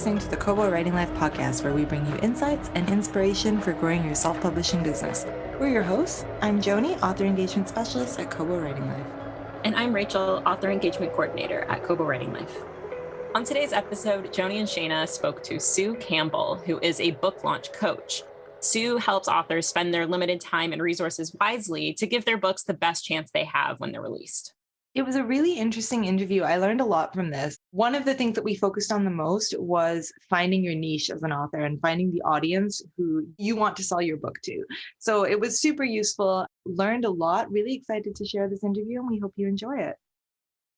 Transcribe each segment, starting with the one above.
listening to the Kobo Writing Life podcast, where we bring you insights and inspiration for growing your self-publishing business. We're your hosts. I'm Joni, author engagement specialist at Kobo Writing Life. And I'm Rachel, author engagement coordinator at Kobo Writing Life. On today's episode, Joni and Shayna spoke to Sue Campbell, who is a book launch coach. Sue helps authors spend their limited time and resources wisely to give their books the best chance they have when they're released. It was a really interesting interview. I learned a lot from this. One of the things that we focused on the most was finding your niche as an author and finding the audience who you want to sell your book to. So it was super useful, learned a lot, really excited to share this interview, and we hope you enjoy it.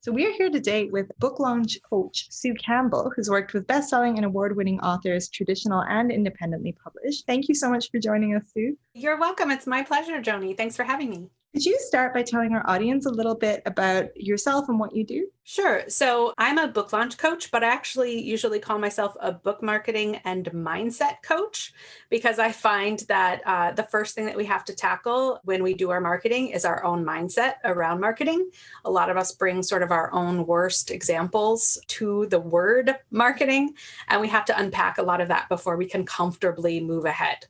So we are here today with book launch coach Sue Campbell, who's worked with best-selling and award-winning authors, traditional and independently published. Thank you so much for joining us, Sue. You're welcome. It's my pleasure, Joni. Thanks for having me. Could you start by telling our audience a little bit about yourself and what you do? Sure. So I'm a book launch coach, but I actually usually call myself a book marketing and mindset coach, because I find that the first thing that we have to tackle when we do our marketing is our own mindset around marketing. A lot of us bring sort of our own worst examples to the word marketing, and we have to unpack a lot of that before we can comfortably move ahead.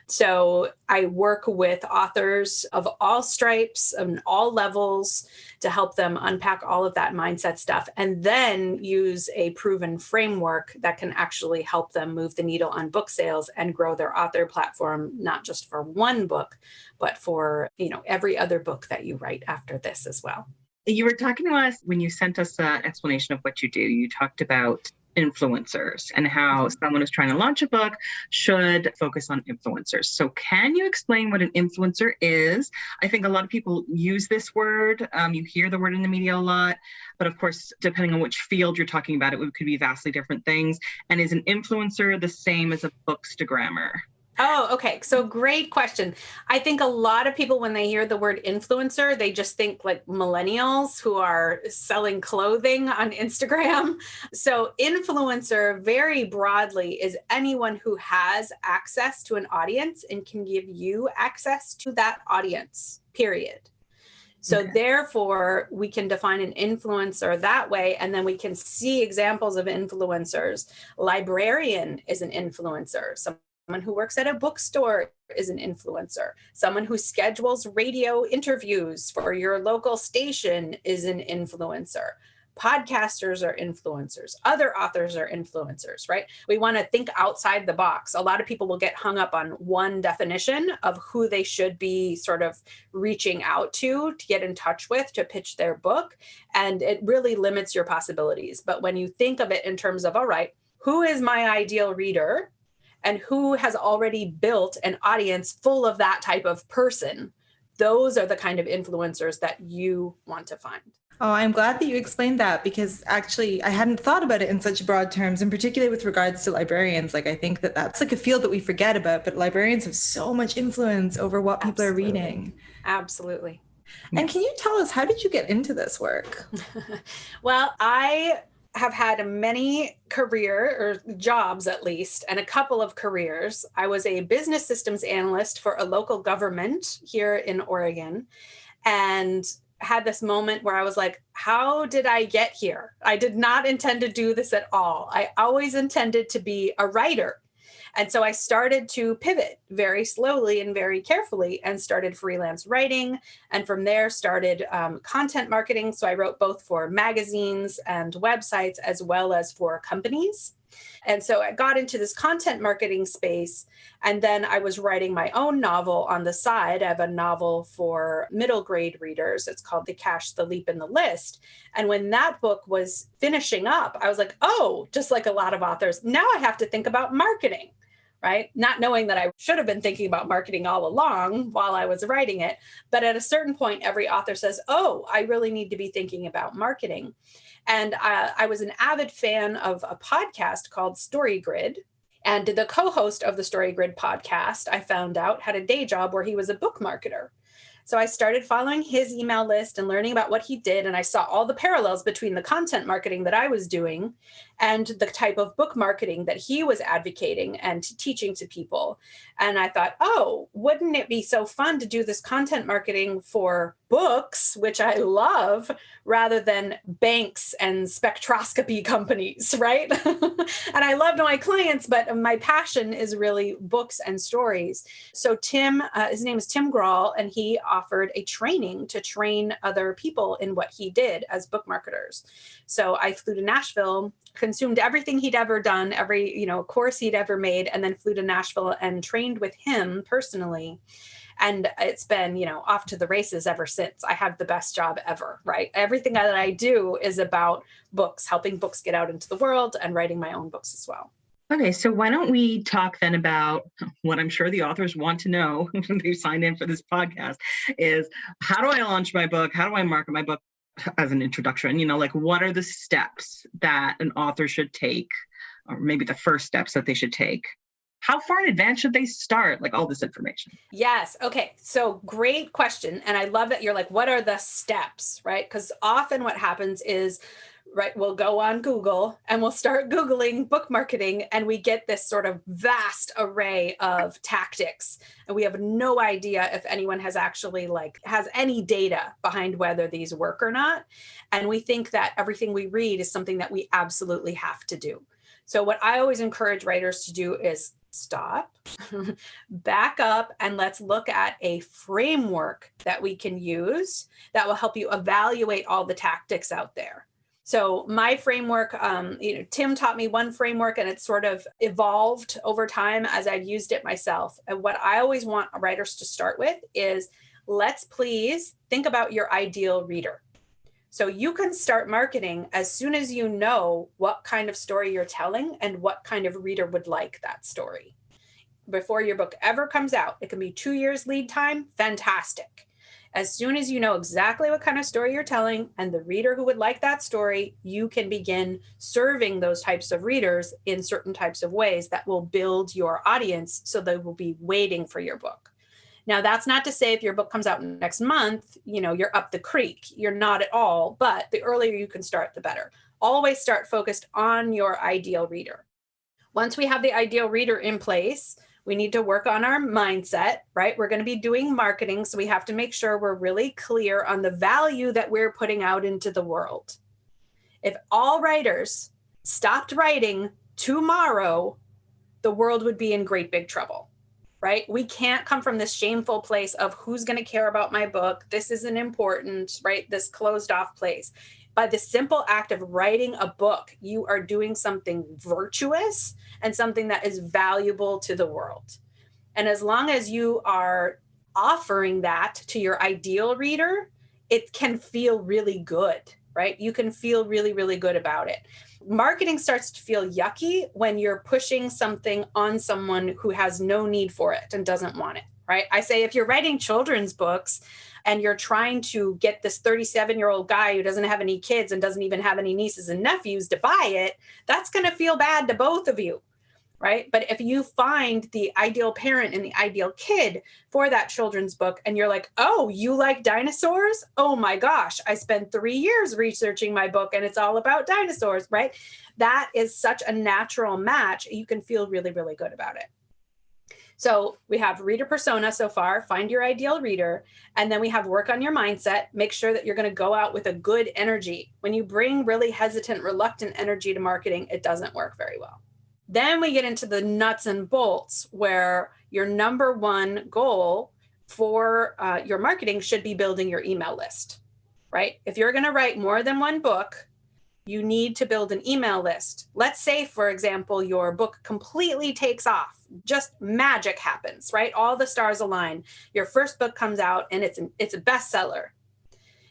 So I work with authors of all stripes and all levels to help them unpack all of that mindset stuff, and then use a proven framework that can actually help them move the needle on book sales and grow their author platform, not just for one book, but for, every other book that you write after this as well. You were talking to us when you sent us an explanation of what you do. You talked about influencers and how someone who's trying to launch a book should focus on influencers. So can you explain what an influencer is? I think a lot of people use this word. You hear the word in the media a lot, but of course, depending on which field you're talking about, it could be vastly different things. And is an influencer the same as a bookstagrammer? Oh, okay. So great question. I think a lot of people, when they hear the word influencer, they just think like millennials who are selling clothing on Instagram. So influencer very broadly is anyone who has access to an audience and can give you access to that audience, period. So Therefore, we can define an influencer that way, and then we can see examples of influencers. Librarian is an influencer. Someone who works at a bookstore is an influencer. Someone who schedules radio interviews for your local station is an influencer. Podcasters are influencers. Other authors are influencers, right? We want to think outside the box. A lot of people will get hung up on one definition of who they should be sort of reaching out to get in touch with, to pitch their book. And it really limits your possibilities. But when you think of it in terms of, all right, who is my ideal reader? And who has already built an audience full of that type of person? Those are the kind of influencers that you want to find. Oh, I'm glad that you explained that, because actually I hadn't thought about it in such broad terms, and particularly with regards to librarians. Like, I think that that's like a field that we forget about, but librarians have so much influence over what people are reading. Absolutely. And can you tell us, how did you get into this work? Well, I have had many career or jobs, at least, and a couple of careers. I was a business systems analyst for a local government here in Oregon, and had this moment where I was like, how did I get here? I did not intend to do this at all. I always intended to be a writer. And so I started to pivot very slowly and very carefully and started freelance writing. And from there started content marketing. So I wrote both for magazines and websites as well as for companies. And so I got into this content marketing space. And then I was writing my own novel on the side. I have a novel for middle grade readers. It's called The Cash, the Leap, and the List. And when that book was finishing up, I was like, oh, just like a lot of authors, now I have to think about marketing. Right? Not knowing that I should have been thinking about marketing all along while I was writing it. But at a certain point, every author says, oh, I really need to be thinking about marketing. And I was an avid fan of a podcast called Story Grid. And the co-host of the Story Grid podcast, I found out, had a day job where he was a book marketer. So I started following his email list and learning about what he did. And I saw all the parallels between the content marketing that I was doing and the type of book marketing that he was advocating and teaching to people. And I thought, oh, wouldn't it be so fun to do this content marketing for books, which I love, rather than banks and spectroscopy companies, right? And I love my clients, but my passion is really books and stories. So Tim, his name is Tim Grawl, and he offered a training to train other people in what he did as book marketers. So I flew to Nashville, consumed everything he'd ever done, every course he'd ever made, and then flew to Nashville and trained with him personally. And it's been, off to the races ever since. I have the best job ever, right? Everything that I do is about books, helping books get out into the world and writing my own books as well. Okay, so why don't we talk then about what I'm sure the authors want to know when they signed in for this podcast is, how do I launch my book? How do I market my book as an introduction? What are the steps that an author should take, or maybe the first steps that they should take? How far in advance should they start, all this information? Yes. Okay. So great question. And I love that you're like, what are the steps, right? Because often what happens is, right, we'll go on Google and we'll start Googling book marketing, and we get this sort of vast array of tactics. And we have no idea if anyone has actually has any data behind whether these work or not. And we think that everything we read is something that we absolutely have to do. So what I always encourage writers to do is stop, back up, and let's look at a framework that we can use that will help you evaluate all the tactics out there. So my framework, Tim taught me one framework, and it's sort of evolved over time as I've used it myself. And what I always want writers to start with is, let's please think about your ideal reader. So you can start marketing as soon as you know what kind of story you're telling and what kind of reader would like that story. Before your book ever comes out, it can be 2 years lead time, fantastic. As soon as you know exactly what kind of story you're telling and the reader who would like that story, you can begin serving those types of readers in certain types of ways that will build your audience so they will be waiting for your book. Now, that's not to say if your book comes out next month, you're up the creek. You're not at all, but the earlier you can start, the better. Always start focused on your ideal reader. Once we have the ideal reader in place, we need to work on our mindset, right? We're going to be doing marketing, so we have to make sure we're really clear on the value that we're putting out into the world. If all writers stopped writing tomorrow, the world would be in great big trouble. Right? We can't come from this shameful place of who's going to care about my book. This isn't important, right? This closed off place. By the simple act of writing a book, you are doing something virtuous and something that is valuable to the world. And as long as you are offering that to your ideal reader, it can feel really good, right? You can feel really, really good about it. Marketing starts to feel yucky when you're pushing something on someone who has no need for it and doesn't want it, right? I say, if you're writing children's books and you're trying to get this 37-year-old guy who doesn't have any kids and doesn't even have any nieces and nephews to buy it, that's going to feel bad to both of you, right? But if you find the ideal parent and the ideal kid for that children's book, and you're like, oh, you like dinosaurs? Oh my gosh, I spent 3 years researching my book and it's all about dinosaurs, right? That is such a natural match. You can feel really, really good about it. So we have reader persona so far, find your ideal reader, and then we have work on your mindset, make sure that you're going to go out with a good energy. When you bring really hesitant, reluctant energy to marketing, it doesn't work very well. Then we get into the nuts and bolts where your number one goal for your marketing should be building your email list, right? If you're going to write more than one book, you need to build an email list. Let's say, for example, your book completely takes off. Just magic happens, right? All the stars align. Your first book comes out and it's a bestseller.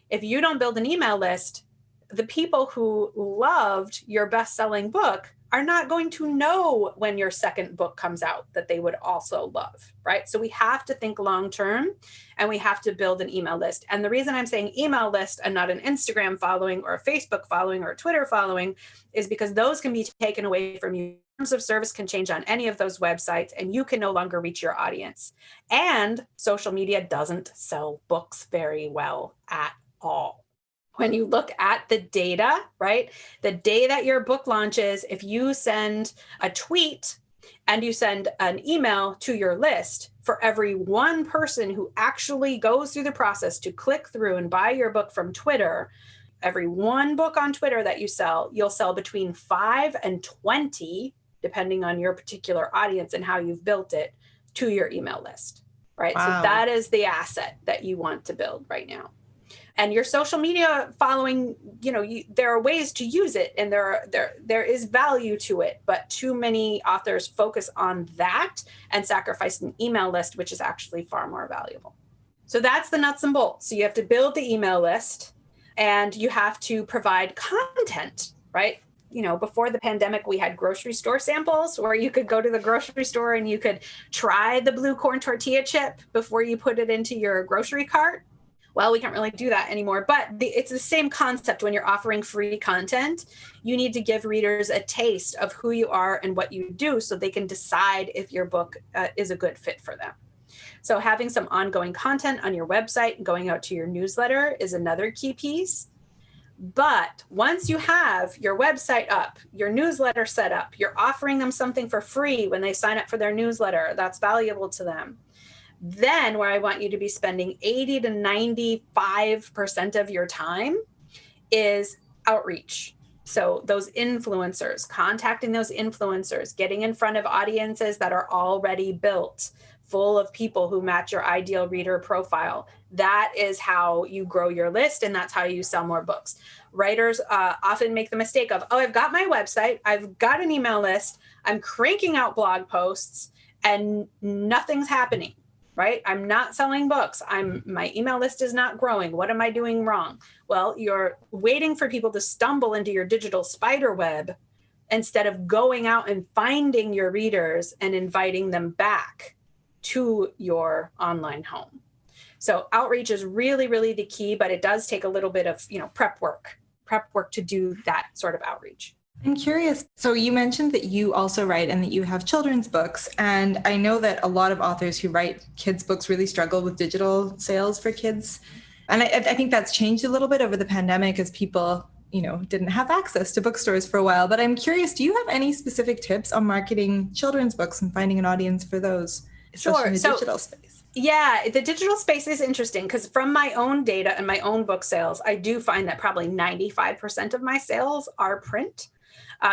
If you don't build an email list, the people who loved your best-selling book are not going to know when your second book comes out that they would also love, right? So we have to think long-term, and we have to build an email list. And the reason I'm saying email list and not an Instagram following or a Facebook following or a Twitter following is because those can be taken away from you. Terms of service can change on any of those websites, and you can no longer reach your audience. And social media doesn't sell books very well at all. When you look at the data, right? The day that your book launches, if you send a tweet and you send an email to your list, for every one person who actually goes through the process to click through and buy your book from Twitter, every one book on Twitter that you sell, you'll sell between 5 and 20, depending on your particular audience and how you've built it, to your email list, right? Wow. So that is the asset that you want to build right now. And your social media following, there are ways to use it, and there is value to it, but too many authors focus on that and sacrifice an email list, which is actually far more valuable. So that's the nuts and bolts. So you have to build the email list, and you have to provide content, right? Before the pandemic, we had grocery store samples where you could go to the grocery store and you could try the blue corn tortilla chip before you put it into your grocery cart. Well, we can't really do that anymore, but it's the same concept. When you're offering free content, you need to give readers a taste of who you are and what you do so they can decide if your book is a good fit for them. So having some ongoing content on your website and going out to your newsletter is another key piece. But once you have your website up, your newsletter set up, you're offering them something for free when they sign up for their newsletter, that's valuable to them. Then where I want you to be spending 80 to 95% of your time is outreach. So those influencers, contacting those influencers, getting in front of audiences that are already built, full of people who match your ideal reader profile. That is how you grow your list, and that's how you sell more books. Writers often make the mistake of, I've got my website, I've got an email list, I'm cranking out blog posts, and nothing's happening. Right? I'm not selling books. My email list is not growing. What am I doing wrong? Well, you're waiting for people to stumble into your digital spider web instead of going out and finding your readers and inviting them back to your online home. So outreach is really, really the key, but it does take a little bit of, prep work to do that sort of outreach. I'm curious. So you mentioned that you also write and that you have children's books. And I know that a lot of authors who write kids' books really struggle with digital sales for kids. And I think that's changed a little bit over the pandemic as people, didn't have access to bookstores for a while. But I'm curious, do you have any specific tips on marketing children's books and finding an audience for those, especially in the digital space? Yeah, the digital space is interesting because from my own data and my own book sales, I do find that probably 95% of my sales are print.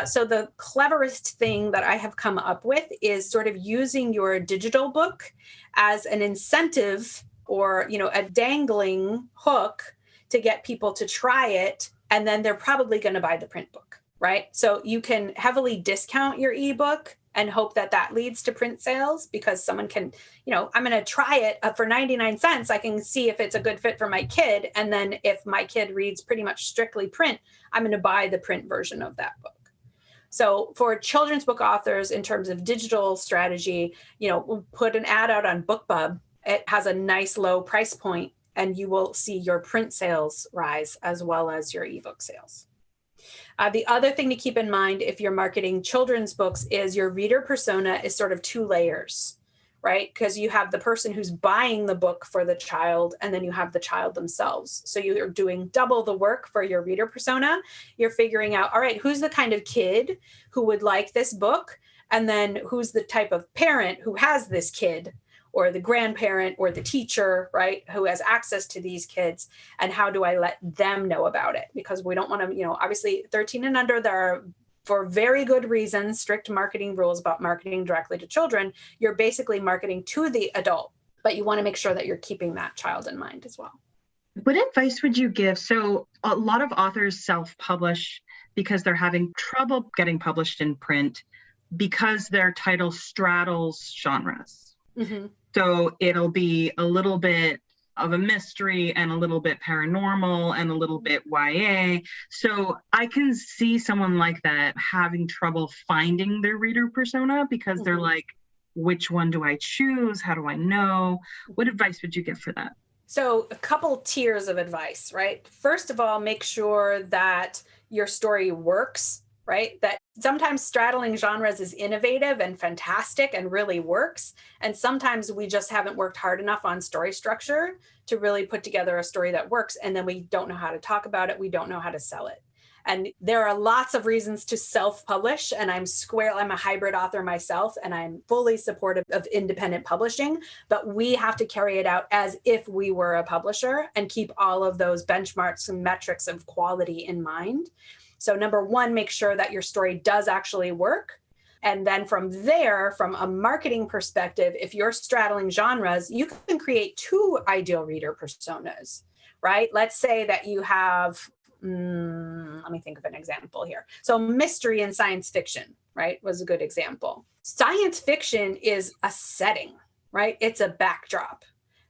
So the cleverest thing that I have come up with is sort of using your digital book as an incentive or, a dangling hook to get people to try it. And then they're probably going to buy the print book, right? So you can heavily discount your ebook and hope that that leads to print sales because someone can, I'm going to try it for 99 cents. I can see if it's a good fit for my kid. And then if my kid reads pretty much strictly print, I'm going to buy the print version of that book. So for children's book authors, in terms of digital strategy, we'll put an ad out on BookBub. It has a nice low price point, and you will see your print sales rise as well as your ebook sales. The other thing to keep in mind if you're marketing children's books is your reader persona is sort of 2 layers, right? Because you have the person who's buying the book for the child, and then you have the child themselves. So you're doing double the work for your reader persona. You're figuring out, all right, who's the kind of kid who would like this book? And then who's the type of parent who has this kid, or the grandparent or the teacher, right, who has access to these kids? And how do I let them know about it? Because we don't want to, obviously 13 and under, there are, for very good reasons, strict marketing rules about marketing directly to children. You're basically marketing to the adult, but you want to make sure that you're keeping that child in mind as well. What advice would you give? So a lot of authors self-publish because they're having trouble getting published in print because their title straddles genres. Mm-hmm. So it'll be a little bit of a mystery and a little bit paranormal and a little bit YA. So I can see someone like that having trouble finding their reader persona because they're like, which one do I choose? How do I know? What advice would you give for that? So a couple tiers of advice, right? First of all, make sure that your story works, right? That sometimes straddling genres is innovative and fantastic and really works. And sometimes we just haven't worked hard enough on story structure to really put together a story that works. And then we don't know how to talk about it. We don't know how to sell it. And there are lots of reasons to self-publish, and I'm a hybrid author myself, and I'm fully supportive of independent publishing, but we have to carry it out as if we were a publisher and keep all of those benchmarks and metrics of quality in mind. So number one, make sure that your story does actually work. And then from there, from a marketing perspective, if you're straddling genres, you can create two ideal reader personas, right? Let's say that you have let me think of an example here. So mystery and science fiction, right, was a good example. Science fiction is a setting, right? It's a backdrop.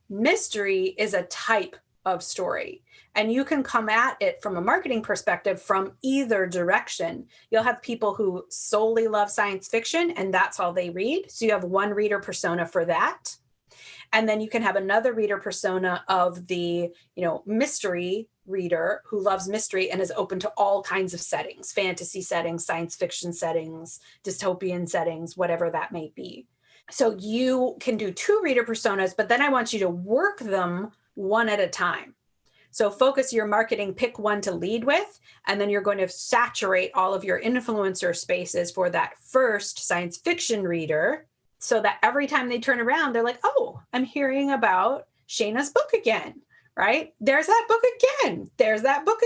Mystery is a type of story. And you can come at it from a marketing perspective from either direction. You'll have people who solely love science fiction and that's all they read. So you have one reader persona for that. And then you can have another reader persona of the, mystery reader who loves mystery and is open to all kinds of settings, fantasy settings, science fiction settings, dystopian settings, whatever that may be. So you can do two reader personas, but then I want you to work them one at a time. So focus your marketing, pick one to lead with, and then you're going to saturate all of your influencer spaces for that first science fiction reader, so that every time they turn around, they're like, oh, I'm hearing about Shayna's book again, right? There's that book again. There's that book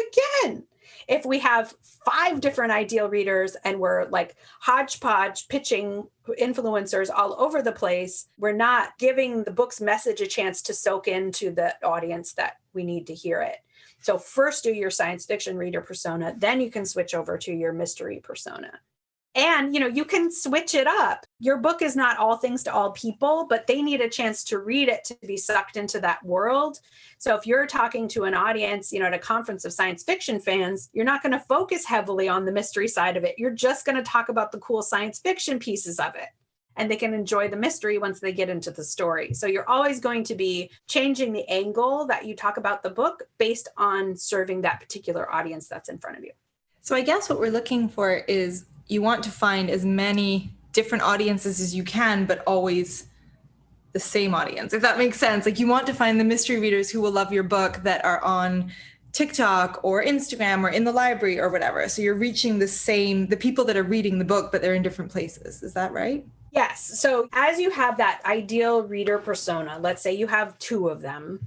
again. If we have 5 different ideal readers and we're like hodgepodge pitching influencers all over the place, we're not giving the book's message a chance to soak into the audience that we need to hear it. So first do your science fiction reader persona, then you can switch over to your mystery persona. And, you can switch it up. Your book is not all things to all people, but they need a chance to read it to be sucked into that world. So if you're talking to an audience, at a conference of science fiction fans, you're not going to focus heavily on the mystery side of it. You're just going to talk about the cool science fiction pieces of it. And they can enjoy the mystery once they get into the story. So you're always going to be changing the angle that you talk about the book based on serving that particular audience that's in front of you. So I guess what we're looking for is you want to find as many different audiences as you can, but always the same audience, if that makes sense. Like you want to find the mystery readers who will love your book that are on TikTok or Instagram or in the library or whatever. So you're reaching the people that are reading the book, but they're in different places. Is that right? Yes. So as you have that ideal reader persona, let's say you have 2 of them,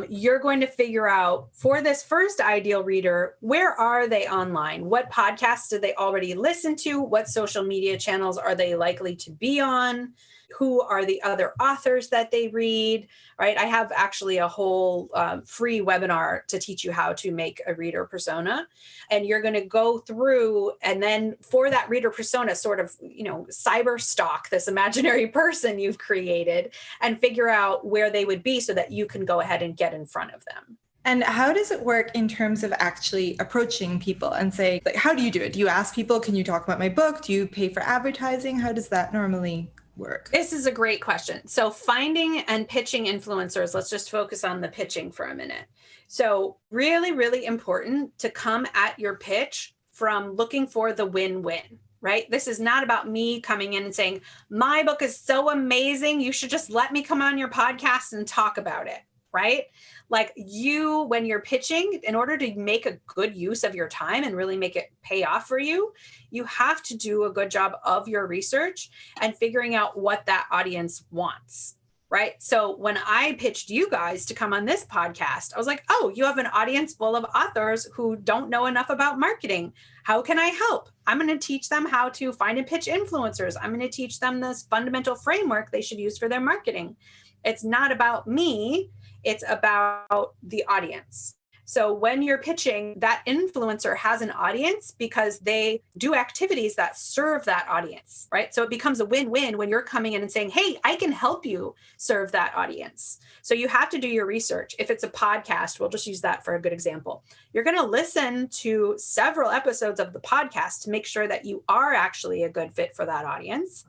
you're going to figure out for this first ideal reader, where are they online? What podcasts do they already listen to? What social media channels are they likely to be on? Who are the other authors that they read, right? I have actually a whole free webinar to teach you how to make a reader persona. And you're going to go through, and then for that reader persona, sort of, cyber stalk this imaginary person you've created and figure out where they would be so that you can go ahead and get in front of them. And how does it work in terms of actually approaching people and say, like, how do you do it? Do you ask people, can you talk about my book? Do you pay for advertising? How does that normally work? This is a great question. So finding and pitching influencers, let's just focus on the pitching for a minute. So really, really important to come at your pitch from looking for the win-win, right? This is not about me coming in and saying, my book is so amazing, you should just let me come on your podcast and talk about it, right? Like you, when you're pitching, in order to make a good use of your time and really make it pay off for you, you have to do a good job of your research and figuring out what that audience wants, right? So when I pitched you guys to come on this podcast, I was like, oh, you have an audience full of authors who don't know enough about marketing. How can I help? I'm going to teach them how to find and pitch influencers. I'm going to teach them this fundamental framework they should use for their marketing. It's not about me. It's about the audience. So when you're pitching, that influencer has an audience because they do activities that serve that audience, right? So it becomes a win-win when you're coming in and saying, hey, I can help you serve that audience. So you have to do your research. If it's a podcast, we'll just use that for a good example. You're going to listen to several episodes of the podcast to make sure that you are actually a good fit for that audience.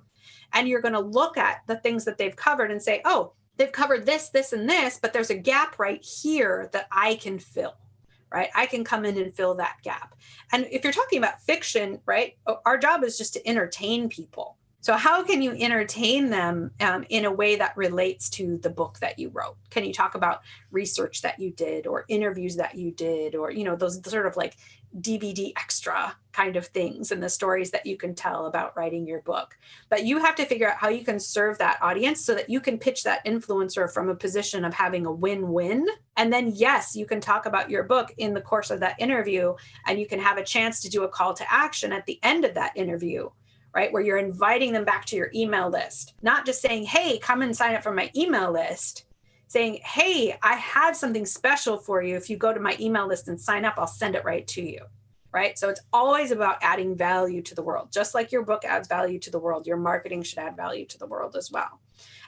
And you're going to look at the things that they've covered and say, oh, they've covered this, this, and this, but there's a gap right here that I can fill, right? I can come in and fill that gap. And if you're talking about fiction, right, our job is just to entertain people. So how can you entertain them in a way that relates to the book that you wrote? Can you talk about research that you did or interviews that you did or, those sort of like DVD extra kind of things and the stories that you can tell about writing your book? But you have to figure out how you can serve that audience so that you can pitch that influencer from a position of having a win-win. And then, yes, you can talk about your book in the course of that interview, and you can have a chance to do a call to action at the end of that interview, right? Where you're inviting them back to your email list, not just saying, hey, come and sign up for my email list, saying, hey, I have something special for you. If you go to my email list and sign up, I'll send it right to you, right? So it's always about adding value to the world. Just like your book adds value to the world, your marketing should add value to the world as well.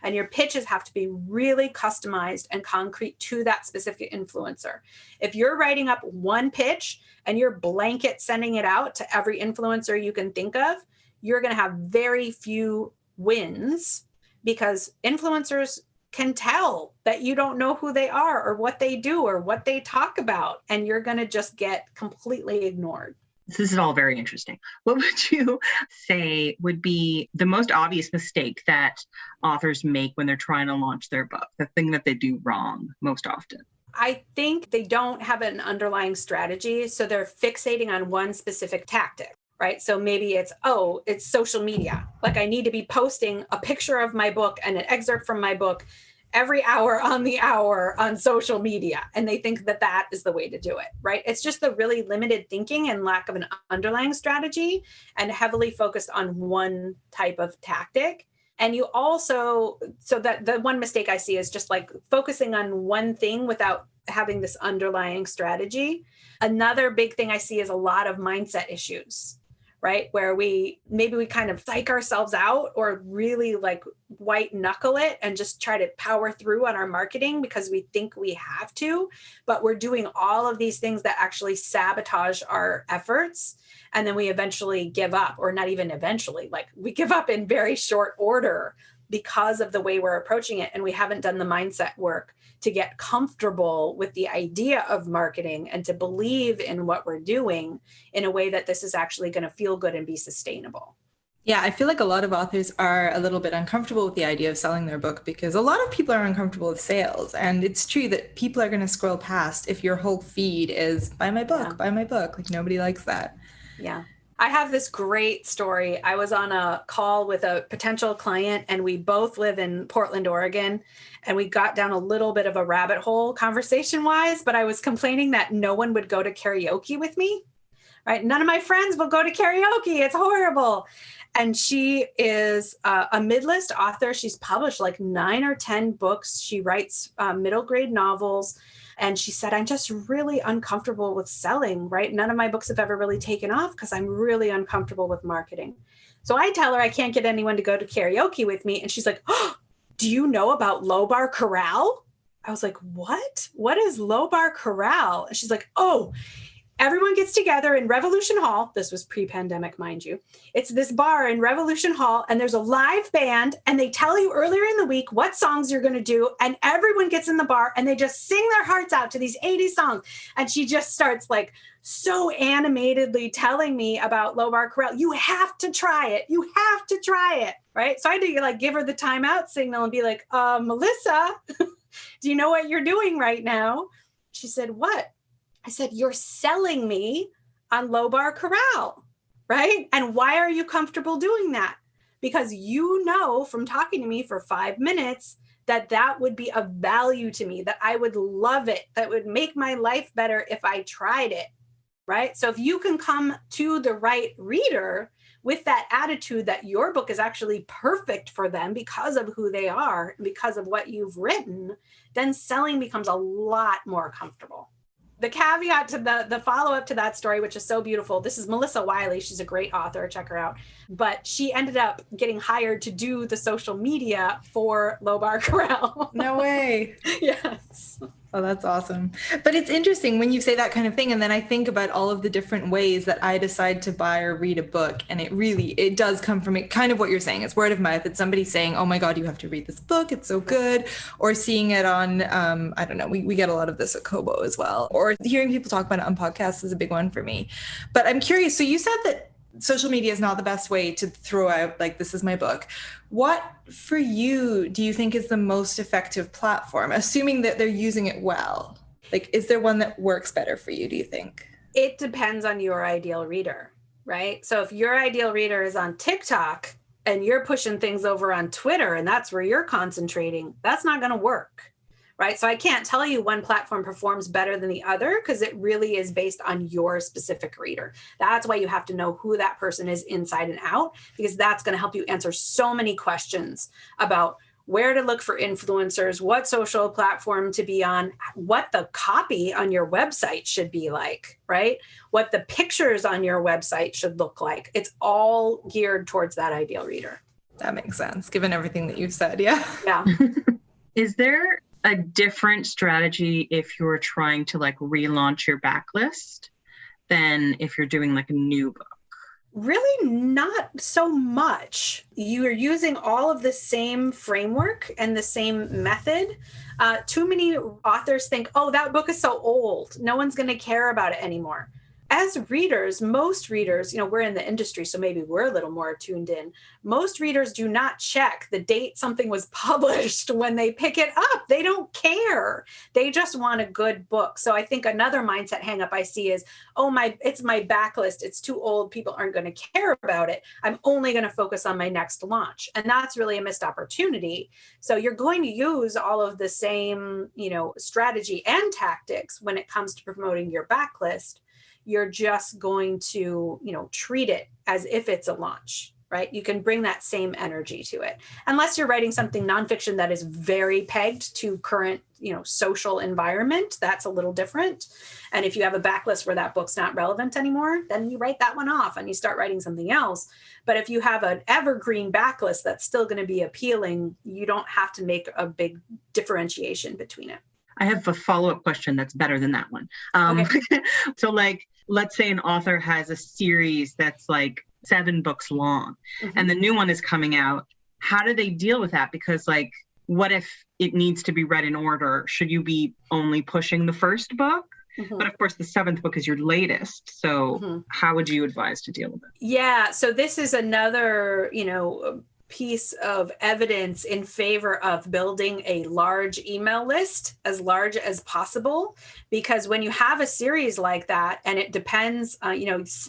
And your pitches have to be really customized and concrete to that specific influencer. If you're writing up one pitch and you're blanket sending it out to every influencer you can think of, you're going to have very few wins because influencers can tell that you don't know who they are or what they do or what they talk about, and you're going to just get completely ignored. This is all very interesting. What would you say would be the most obvious mistake that authors make when they're trying to launch their book, the thing that they do wrong most often? I think they don't have an underlying strategy, so they're fixating on one specific tactic. Right? So maybe it's social media. Like I need to be posting a picture of my book and an excerpt from my book every hour on the hour on social media. And they think that that is the way to do it, right? It's just the really limited thinking and lack of an underlying strategy and heavily focused on one type of tactic. And you also, so that the one mistake I see is just like focusing on one thing without having this underlying strategy. Another big thing I see is a lot of mindset issues, right? Where we kind of psych ourselves out or really like white knuckle it and just try to power through on our marketing because we think we have to, but we're doing all of these things that actually sabotage our efforts. And then we eventually give up, or not even eventually, like we give up in very short order because of the way we're approaching it. And we haven't done the mindset work to get comfortable with the idea of marketing and to believe in what we're doing in a way that this is actually going to feel good and be sustainable. Yeah, I feel like a lot of authors are a little bit uncomfortable with the idea of selling their book because a lot of people are uncomfortable with sales. And it's true that people are going to scroll past if your whole feed is buy my book, buy my book. Like nobody likes that. Yeah. I have this great story. I was on a call with a potential client and we both live in Portland, Oregon, and we got down a little bit of a rabbit hole conversation wise, but I was complaining that no one would go to karaoke with me, right? None of my friends will go to karaoke. It's horrible. And she is a mid-list author. She's published like 9 or 10 books. She writes middle grade novels. And she said, I'm just really uncomfortable with selling, right? None of my books have ever really taken off because I'm really uncomfortable with marketing. So I tell her I can't get anyone to go to karaoke with me. And she's like, oh, do you know about Low Bar Corral? I was like, what? What is Low Bar Corral? And she's like, oh, everyone gets together in Revolution Hall. This was pre-pandemic, mind you. It's this bar in Revolution Hall, and there's a live band, and they tell you earlier in the week what songs you're going to do, and everyone gets in the bar, and they just sing their hearts out to these 80 songs. And she just starts like so animatedly telling me about Low Bar Corral. You have to try it. You have to try it, right? So I had to like give her the timeout signal and be like, Melissa, do you know what you're doing right now? She said, what? I said, you're selling me on Low Bar Corral, right? And why are you comfortable doing that? Because you know from talking to me for 5 minutes that that would be of value to me, that I would love it, that would make my life better if I tried it, right? So if you can come to the right reader with that attitude that your book is actually perfect for them because of who they are, because of what you've written, then selling becomes a lot more comfortable. The caveat to the follow-up to that story, which is so beautiful, this is Melissa Wiley. She's a great author. Check her out. But she ended up getting hired to do the social media for Lobar Corral. No way. Yes. Oh, that's awesome. But it's interesting when you say that kind of thing. And then I think about all of the different ways that I decide to buy or read a book. And it does come from it, kind of what you're saying. It's word of mouth. It's somebody saying, oh my God, you have to read this book. It's so good. Or seeing it on, I don't know, we get a lot of this at Kobo as well. Or hearing people talk about it on podcasts is a big one for me. But I'm curious. So you said that social media is not the best way to throw out, like, this is my book. What for you do you think is the most effective platform, assuming that they're using it well? Like, is there one that works better for you, do you think? It depends on your ideal reader, right? So if your ideal reader is on TikTok and you're pushing things over on Twitter and that's where you're concentrating, that's not going to work. Right. So I can't tell you one platform performs better than the other because it really is based on your specific reader. That's why you have to know who that person is inside and out, because that's going to help you answer so many questions about where to look for influencers, what social platform to be on, what the copy on your website should be like, right? What the pictures on your website should look like. It's all geared towards that ideal reader. That makes sense, given everything that you've said. Yeah. Yeah. Is there a different strategy if you're trying to like relaunch your backlist than if you're doing like a new book? Really not so much. You are using all of the same framework and the same method. Too many authors think, oh, that book is so old, no one's going to care about it anymore. As readers, most readers, we're in the industry, so maybe we're a little more tuned in. Most readers do not check the date something was published when they pick it up. They don't care. They just want a good book. So I think another mindset hang up I see is, it's my backlist. It's too old. People aren't going to care about it. I'm only going to focus on my next launch. And that's really a missed opportunity. So you're going to use all of the same, strategy and tactics when it comes to promoting your backlist. You're just going to, treat it as if it's a launch, right? You can bring that same energy to it. Unless you're writing something nonfiction that is very pegged to current, social environment, that's a little different. And if you have a backlist where that book's not relevant anymore, then you write that one off and you start writing something else. But if you have an evergreen backlist that's still going to be appealing, you don't have to make a big differentiation between it. I have a follow-up question that's better than that one. Okay. So like, let's say an author has a series that's like 7 books long, and the new one is coming out. How do they deal with that? Because like, what if it needs to be read in order? Should you be only pushing the first book? But of course, the 7th book is your latest. So how would you advise to deal with it? Yeah. So this is another, piece of evidence in favor of building a large email list, as large as possible, because when you have a series like that, and it depends,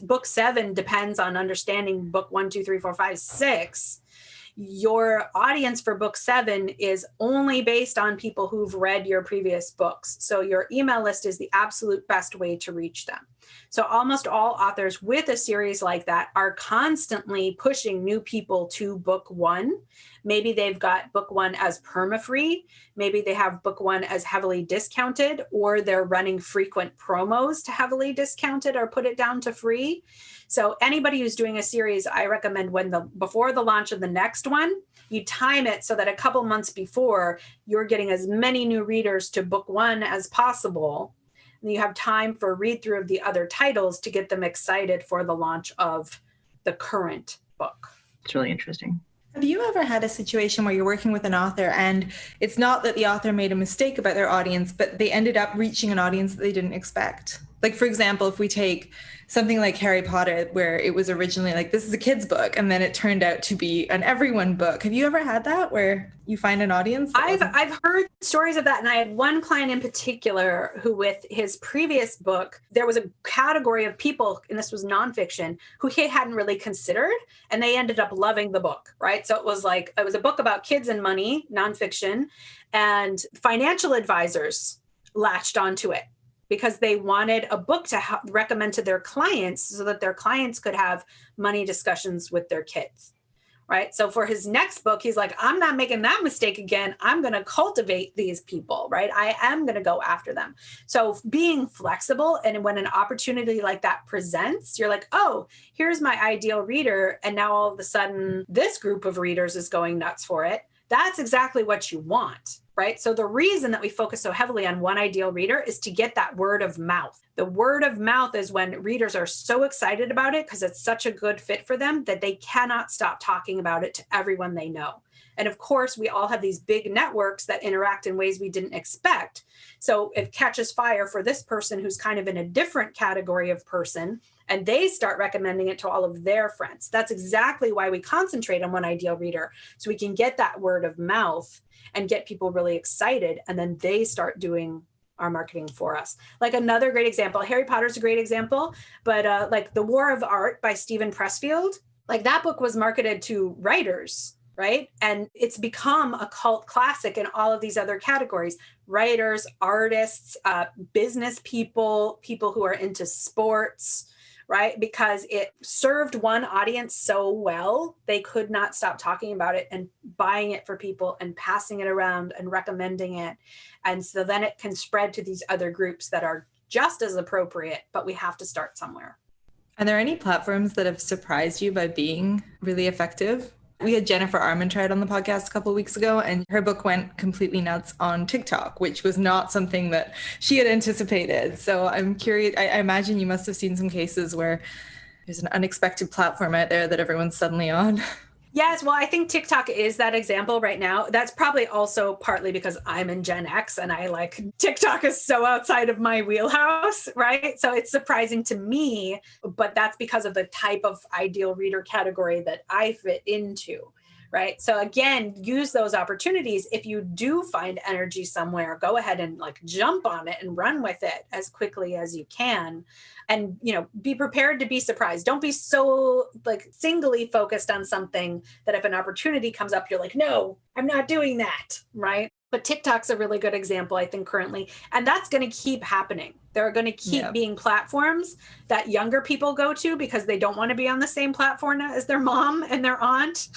book 7 depends on understanding book 1, 2, 3, 4, 5, 6. Your audience for book 7 is only based on people who've read your previous books. So your email list is the absolute best way to reach them. So almost all authors with a series like that are constantly pushing new people to book 1. Maybe they've got book 1 as perma-free. Maybe they have book 1 as heavily discounted, or they're running frequent promos to heavily discounted or put it down to free. So anybody who's doing a series, I recommend before the launch of the next one, you time it so that a couple months before, you're getting as many new readers to book 1 as possible. And you have time for read through of the other titles to get them excited for the launch of the current book. It's really interesting. Have you ever had a situation where you're working with an author and it's not that the author made a mistake about their audience, but they ended up reaching an audience that they didn't expect? Like, for example, if we take something like Harry Potter, where it was originally like, this is a kid's book, and then it turned out to be an everyone book. Have you ever had that where you find an audience? I've heard stories of that. And I had one client in particular who, with his previous book, there was a category of people, and this was nonfiction, who he hadn't really considered, and they ended up loving the book, right? So it was a book about kids and money, nonfiction, and financial advisors latched onto it because they wanted a book to recommend to their clients so that their clients could have money discussions with their kids. right? So for his next book, he's like, I'm not making that mistake again. I'm going to cultivate these people, right? I am going to go after them. So being flexible, and when an opportunity like that presents, you're like, oh, here's my ideal reader. And now all of a sudden, this group of readers is going nuts for it. That's exactly what you want, right? So the reason that we focus so heavily on one ideal reader is to get that word of mouth. The word of mouth is when readers are so excited about it because it's such a good fit for them that they cannot stop talking about it to everyone they know. And of course, we all have these big networks that interact in ways we didn't expect. So it catches fire for this person who's kind of in a different category of person, and they start recommending it to all of their friends. That's exactly why we concentrate on one ideal reader, so we can get that word of mouth and get people really excited, and then they start doing our marketing for us. Like another great example, Harry Potter's a great example, but like The War of Art by Stephen Pressfield, like that book was marketed to writers, right? And it's become a cult classic in all of these other categories: writers, artists, business people, people who are into sports, right? Because it served one audience so well, they could not stop talking about it and buying it for people and passing it around and recommending it. And so then it can spread to these other groups that are just as appropriate, but we have to start somewhere. Are there any platforms that have surprised you by being really effective? We had Jennifer Armentrout on the podcast a couple of weeks ago, and her book went completely nuts on TikTok, which was not something that she had anticipated. So I'm curious, I imagine you must have seen some cases where there's an unexpected platform out there that everyone's suddenly on. Yes, well, I think TikTok is that example right now. That's probably also partly because I'm in Gen X and I like TikTok is so outside of my wheelhouse, right? So it's surprising to me, but that's because of the type of ideal reader category that I fit into, right? So again, use those opportunities. If you do find energy somewhere, go ahead and like jump on it and run with it as quickly as you can. And, you know, be prepared to be surprised. Don't be so like singly focused on something that if an opportunity comes up, you're like, no, I'm not doing that, right? But TikTok's a really good example, I think, currently. And that's going to keep happening. There are going to keep being platforms that younger people go to because they don't want to be on the same platform as their mom and their aunt,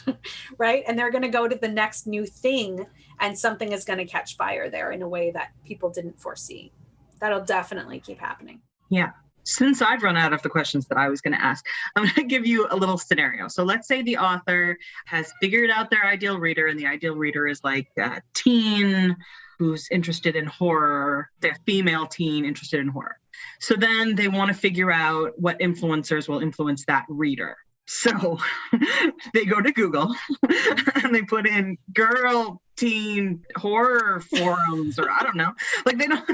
right? And they're going to go to the next new thing, and something is going to catch fire there in a way that people didn't foresee. That'll definitely keep happening. Yeah. Since I've run out of the questions that I was going to ask, I'm going to give you a little scenario. So let's say the author has figured out their ideal reader, and the ideal reader is like a teen who's interested in horror, they're a female teen interested in horror. So then they want to figure out what influencers will influence that reader. So they go to Google and they put in girl teen horror forums, or I don't know, like they don't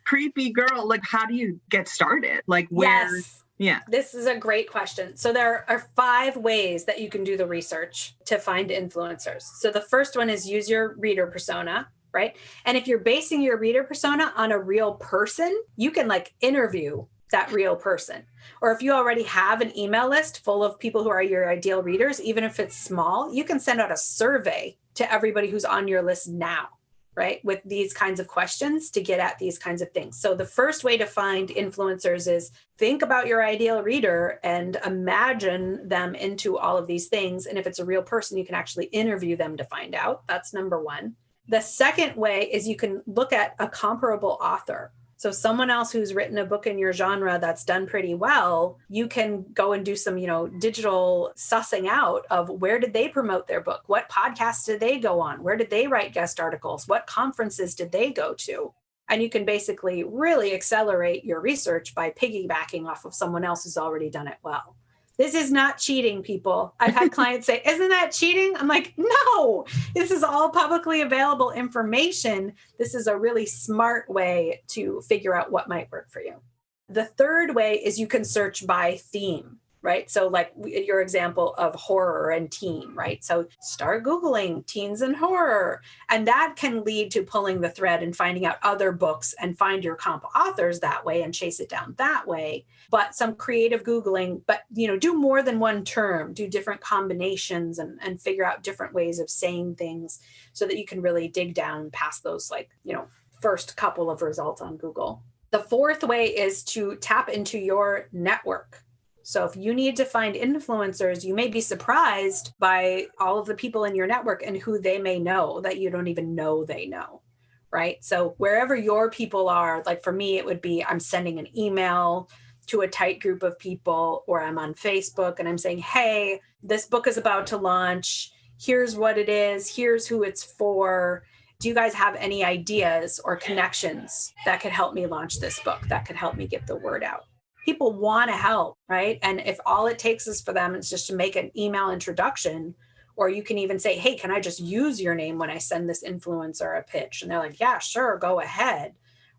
creepy girl. Like, how do you get started? Like where? Yes. Yeah. This is a great question. So there are 5 ways that you can do the research to find influencers. So the first one is use your reader persona, right? And if you're basing your reader persona on a real person, you can like interview that real person. Or if you already have an email list full of people who are your ideal readers, even if it's small, you can send out a survey to everybody who's on your list now, right? With these kinds of questions to get at these kinds of things. So the first way to find influencers is think about your ideal reader and imagine them into all of these things. And if it's a real person, you can actually interview them to find out. That's number 1. The second way is you can look at a comparable author. So someone else who's written a book in your genre that's done pretty well, you can go and do some, digital sussing out of where did they promote their book? What podcasts did they go on? Where did they write guest articles? What conferences did they go to? And you can basically really accelerate your research by piggybacking off of someone else who's already done it well. This is not cheating, people. I've had clients say, isn't that cheating? I'm like, no, this is all publicly available information. This is a really smart way to figure out what might work for you. The third way is you can search by theme, right? So like your example of horror and teen, right? So start Googling teens and horror. And that can lead to pulling the thread and finding out other books and find your comp authors that way and chase it down that way. But some creative Googling, but do more than one term, do different combinations and figure out different ways of saying things so that you can really dig down past those first couple of results on Google. The fourth way is to tap into your network. So if you need to find influencers, you may be surprised by all of the people in your network and who they may know that you don't even know they know, right? So wherever your people are, like for me, it would be I'm sending an email to a tight group of people, or I'm on Facebook and I'm saying, hey, this book is about to launch. Here's what it is. Here's who it's for. Do you guys have any ideas or connections that could help me launch this book, that could help me get the word out? People want to help, right? And if all it takes is for them is just to make an email introduction, or you can even say, hey, can I just use your name when I send this influencer a pitch? And they're like, yeah, sure, go ahead,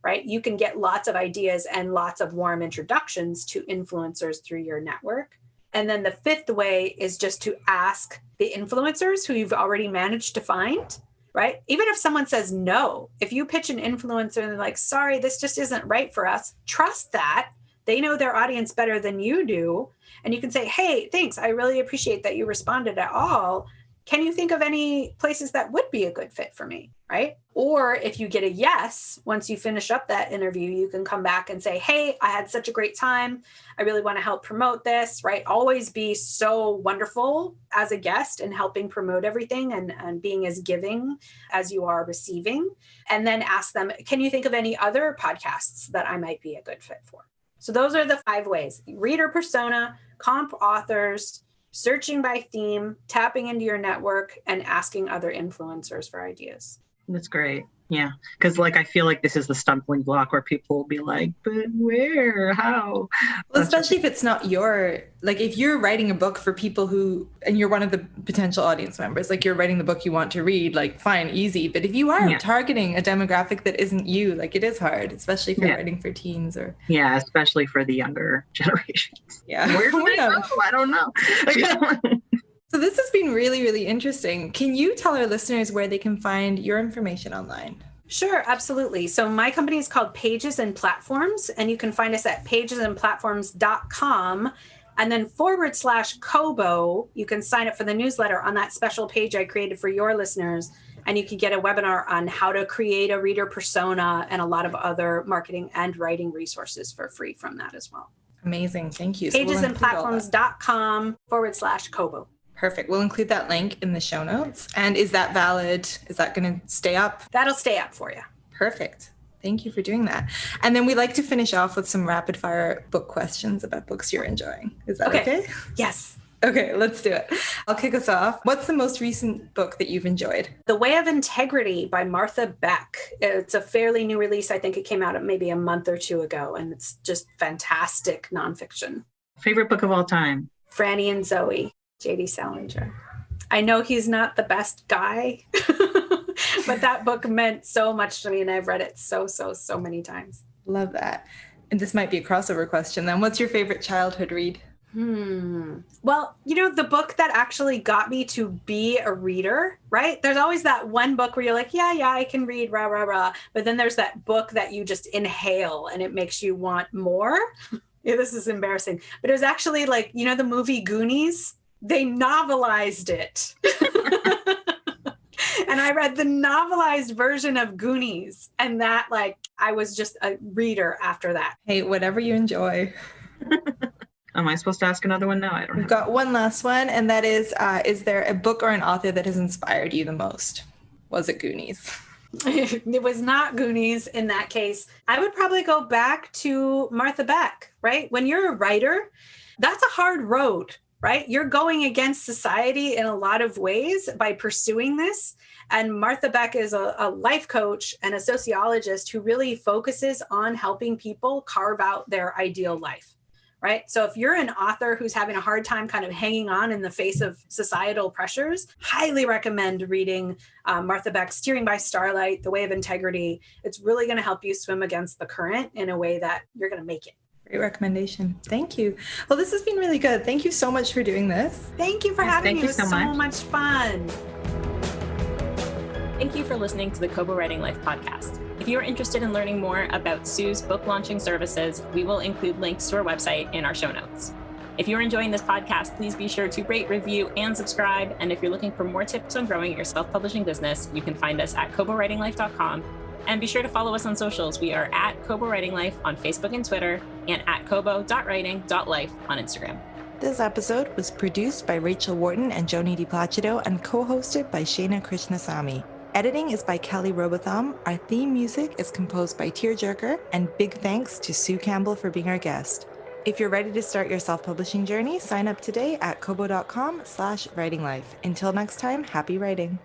right? You can get lots of ideas and lots of warm introductions to influencers through your network. And then the fifth way is just to ask the influencers who you've already managed to find, right? Even if someone says no, if you pitch an influencer and they're like, sorry, this just isn't right for us, trust that. They know their audience better than you do. And you can say, hey, thanks. I really appreciate that you responded at all. Can you think of any places that would be a good fit for me, right? Or if you get a yes, once you finish up that interview, you can come back and say, hey, I had such a great time. I really want to help promote this, right? Always be so wonderful as a guest and helping promote everything and being as giving as you are receiving. And then ask them, can you think of any other podcasts that I might be a good fit for? So those are the 5 ways: reader persona, comp authors, searching by theme, tapping into your network, and asking other influencers for ideas. That's great. Yeah. Because I feel like this is the stumbling block where people will be like, but where, how? Well, especially if it's not if you're writing a book for people and you're one of the potential audience members, you're writing the book you want to read, fine, easy. But if you are targeting a demographic that isn't you, it is hard, especially if you're writing for teens or. Yeah, especially for the younger generations. Yeah. Where do I go? I don't know. So this has been really, really interesting. Can you tell our listeners where they can find your information online? Sure, absolutely. So my company is called Pages and Platforms, and you can find us at pagesandplatforms.com. And then /Kobo, you can sign up for the newsletter on that special page I created for your listeners. And you can get a webinar on how to create a reader persona and a lot of other marketing and writing resources for free from that as well. Amazing. Thank you. Pagesandplatforms.com /Kobo. Perfect. We'll include that link in the show notes. And is that valid? Is that going to stay up? That'll stay up for you. Perfect. Thank you for doing that. And then we like to finish off with some rapid fire book questions about books you're enjoying. Is that okay? Yes. Okay, let's do it. I'll kick us off. What's the most recent book that you've enjoyed? The Way of Integrity by Martha Beck. It's a fairly new release. I think it came out maybe a month or 2 ago, and it's just fantastic nonfiction. Favorite book of all time? Franny and Zoe, J.D. Salinger. I know he's not the best guy, but that book meant so much to me, and I've read it so many times. Love that. And this might be a crossover question then. What's your favorite childhood read? Well, the book that actually got me to be a reader, right? There's always that one book where you're like, yeah, I can read, rah, rah, rah. But then there's that book that you just inhale and it makes you want more. Yeah, this is embarrassing. But it was actually the movie Goonies. They novelized it. And I read the novelized version of Goonies. And that, I was just a reader after that. Hey, whatever you enjoy. Am I supposed to ask another one now? I don't know. We've got one last one, and that is there a book or an author that has inspired you the most? Was it Goonies? It was not Goonies in that case. I would probably go back to Martha Beck, right? When you're a writer, that's a hard road, right? You're going against society in a lot of ways by pursuing this. And Martha Beck is a life coach and a sociologist who really focuses on helping people carve out their ideal life. Right? So if you're an author who's having a hard time kind of hanging on in the face of societal pressures, highly recommend reading Martha Beck's Steering by Starlight, The Way of Integrity. It's really going to help you swim against the current in a way that you're going to make it. Great recommendation. Thank you. Well, this has been really good. Thank you so much for doing this. Thank you for having me. It was so much fun. Thank you for listening to the Kobo Writing Life podcast. If you are interested in learning more about Sue's book launching services, we will include links to our website in our show notes. If you're enjoying this podcast, please be sure to rate, review, and subscribe. And if you're looking for more tips on growing your self-publishing business, you can find us at KoboWritingLife.com. And be sure to follow us on socials. We are at Kobo Writing Life on Facebook and Twitter, and at kobo.writing.life on Instagram. This episode was produced by Rachel Wharton and Joni DiPlacido and co-hosted by Shayna Krishnasamy. Editing is by Kelly Robotham. Our theme music is composed by Tearjerker, and big thanks to Sue Campbell for being our guest. If you're ready to start your self-publishing journey, sign up today at kobo.com/writinglife. Until next time, happy writing.